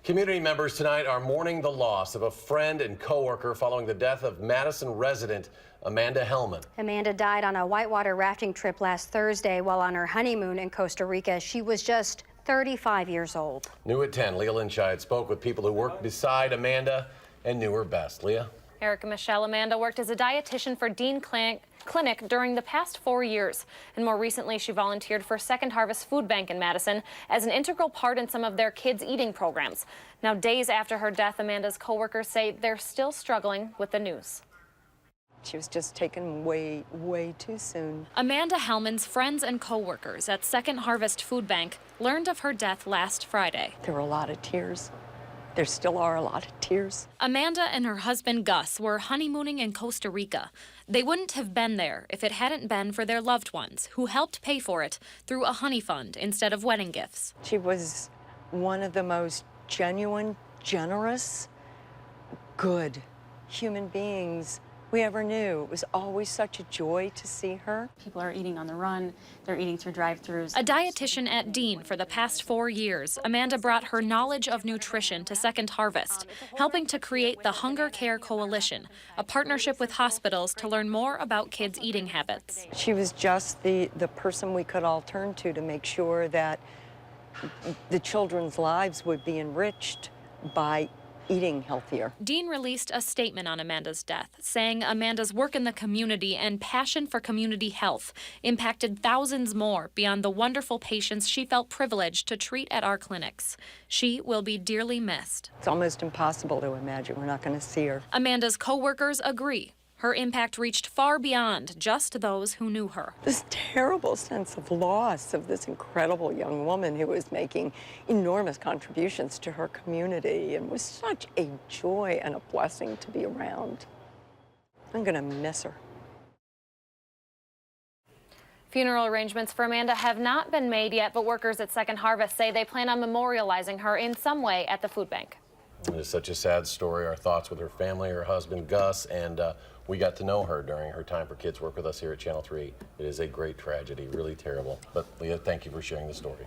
Community members tonight are mourning the loss of a friend and coworker following the death of Madison resident Amanda Hellman. Amanda died on a whitewater rafting trip last Thursday while on her honeymoon in Costa Rica. She was just 35 years old. New at 10, Leah Lynchide spoke with people who worked beside Amanda and knew her best. Leah? Eric and Michelle, Amanda worked as a dietitian for Dean Clinic during the past 4 years. And more recently, she volunteered for Second Harvest Food Bank in Madison as an integral part in some of their kids' eating programs. Now, days after her death, Amanda's coworkers say they're still struggling with the news. She was just taken way, way too soon. Amanda Hellman's friends and coworkers at Second Harvest Food Bank learned of her death last Friday. There were a lot of tears. There still are a lot of tears. Amanda and her husband Gus were honeymooning in Costa Rica. They wouldn't have been there if it hadn't been for their loved ones who helped pay for it through a honey fund instead of wedding gifts. She was one of the most genuine, generous, good human beings we ever knew. It was always such a joy to see her. People are eating on the run. They're eating through drive-thrus. A dietitian at Dean for the past 4 years, Amanda brought her knowledge of nutrition to Second Harvest, helping to create the Hunger Care Coalition, a partnership with hospitals to learn more about kids' eating habits. She was just the person we could all turn to make sure that the children's lives would be enriched by eating healthier. Dean released a statement on Amanda's death, saying Amanda's work in the community and passion for community health impacted thousands more beyond the wonderful patients she felt privileged to treat at our clinics. She will be dearly missed. It's almost impossible to imagine we're not going to see her. Amanda's coworkers agree. Her impact reached far beyond just those who knew her. This terrible sense of loss of this incredible young woman who was making enormous contributions to her community and was such a joy and a blessing to be around. I'm going to miss her. Funeral arrangements for Amanda have not been made yet, but workers at Second Harvest say they plan on memorializing her in some way at the food bank. It is such a sad story. Our thoughts with her family, her husband Gus, and we got to know her during her time for Kids Work with us here at Channel 3. It is a great tragedy, really terrible. But Leah, thank you for sharing the story.